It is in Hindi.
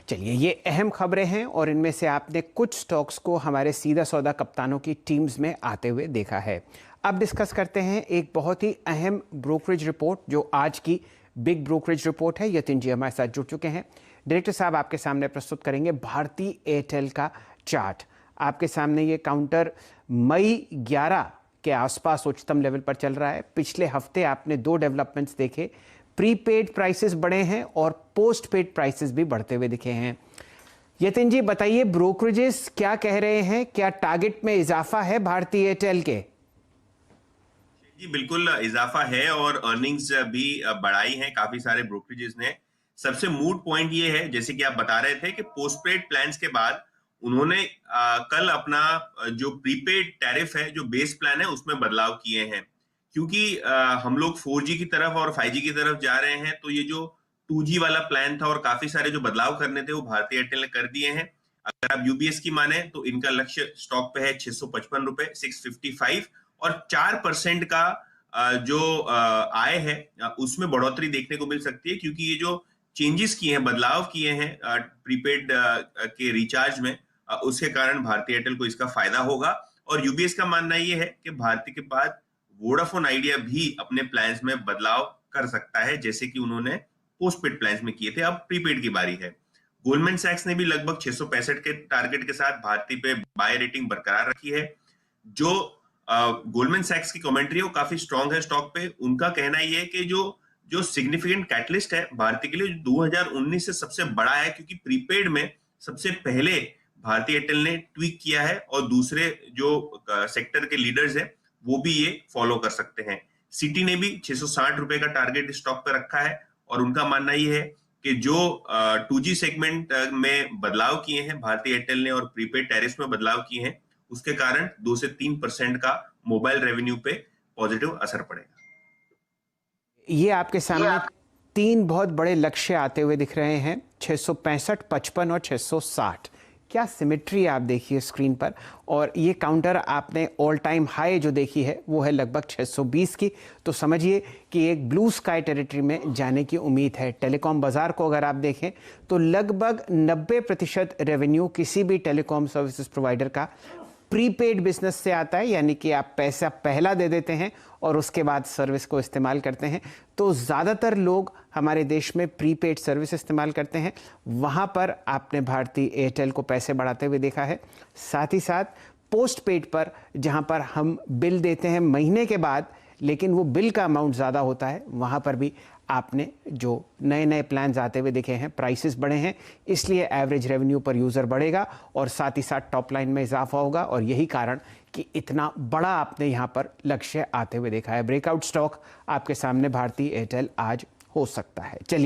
चलिए, ये अहम खबरें हैं और इनमें से आपने कुछ स्टॉक्स को हमारे सीधा सौदा कप्तानों की टीम्स में आते हुए देखा है। अब डिस्कस करते हैं एक बहुत ही अहम ब्रोकरेज रिपोर्ट जो आज की बिग ब्रोकरेज रिपोर्ट है। यतिन जी हमारे साथ जुड़ चुके हैं। डायरेक्टर साहब आपके सामने प्रस्तुत करेंगे भारती एयरटेल का चार्ट। आपके सामने ये काउंटर मई 11 के आसपास उच्चतम लेवल पर चल रहा है। पिछले हफ्ते आपने दो डेवलपमेंट्स देखे, प्रीपेड प्राइसेस बढ़े हैं और पोस्ट पेड प्राइसेस भी बढ़ते हुए दिखे हैं। यतिन जी बताइए, ब्रोकरेजेस क्या कह रहे हैं? क्या टारगेट में इजाफा है भारती एयरटेल के? जी बिल्कुल इजाफा है और अर्निंग्स भी बढ़ाई हैं काफी सारे ब्रोकरेजेस ने। सबसे मूड पॉइंट ये है, जैसे कि आप बता रहे थे, कि पोस्टपेड प्लान्स के बाद उन्होंने कल अपना जो प्रीपेड टैरिफ है, जो बेस प्लान है, उसमें बदलाव किए हैं। क्योंकि हम लोग 4G की तरफ और 5G की तरफ जा रहे हैं, तो ये जो 2G वाला प्लान था और काफी सारे जो बदलाव करने थे वो भारतीय एयरटेल ने कर दिए हैं। अगर आप यूबीएस की माने तो इनका लक्ष्य स्टॉक पे है 655 रुपए, 655, और 4% का जो आय है उसमें बढ़ोतरी देखने को मिल सकती है, क्योंकि ये जो चेंजेस किए हैं, बदलाव किए हैं प्रीपेड के रिचार्ज में, उसके कारण भारतीय एयरटेल को इसका फायदा होगा। और यूबीएस का मानना ये है कि भारती के बाद वोडाफोन आइडिया भी अपने प्लान्स में बदलाव कर सकता है, जैसे कि उन्होंने पोस्टपेड प्लान्स में किए थे। अब प्रीपेड की बारी है। गोल्डमैन सैक्स ने भी लगभग 665 के टारगेट के साथ भारती पे बाय रेटिंग बरकरार रखी है। जो गोल्डमैन सैक्स की कमेंट्री है वो काफी स्ट्रांग है स्टॉक पे। उनका कहना ये है कि जो जो सिग्निफिकेंट कैटलिस्ट है भारती के लिए, 2019 से सबसे बड़ा है, क्योंकि प्रीपेड में सबसे पहले भारतीय एयरटेल ने ट्वीक किया है और दूसरे जो सेक्टर के लीडर्स हैं वो भी ये फॉलो कर सकते हैं। सिटी ने भी 660 रुपए का टारगेट स्टॉक पे रखा है और उनका मानना ये है कि जो 2G सेगमेंट में बदलाव किए हैं भारतीय एयरटेल ने और प्रीपेड टैरिफ में बदलाव किए हैं, उसके कारण 2 से 3% का मोबाइल रेवेन्यू पे पॉजिटिव असर पड़ेगा। ये आपके सामने तीन बहुत बड़े लक्ष्य आते हुए दिख रहे हैं, 665, 55 और 660। क्या सिमेट्री आप देखिए स्क्रीन पर। और ये काउंटर आपने ऑल टाइम हाई जो देखी है वो है लगभग 620 की। तो समझिए कि एक ब्लू स्काई टेरिटरी में जाने की उम्मीद है। टेलीकॉम बाजार को अगर आप देखें तो लगभग 90% रेवेन्यू किसी भी टेलीकॉम सर्विसेज प्रोवाइडर का प्रीपेड बिजनेस से आता है, यानी कि आप पैसा पहला दे देते हैं और उसके बाद सर्विस को इस्तेमाल करते हैं। तो ज़्यादातर लोग हमारे देश में प्रीपेड सर्विस इस्तेमाल करते हैं। वहाँ पर आपने भारती एयरटेल को पैसे बढ़ाते हुए देखा है। साथ ही साथ पोस्ट पेड पर, जहाँ पर हम बिल देते हैं महीने के बाद, लेकिन वो बिल का अमाउंट ज़्यादा होता है, वहाँ पर भी आपने जो नए नए प्लान्स आते हुए देखे हैं, प्राइसेस बढ़े हैं, इसलिए एवरेज रेवेन्यू पर यूज़र बढ़ेगा और साथ ही साथ टॉप लाइन में इजाफा होगा। और यही कारण कि इतना बड़ा आपने यहाँ पर लक्ष्य आते हुए देखा है। ब्रेकआउट स्टॉक आपके सामने भारती एयरटेल आज हो सकता है। चलिए।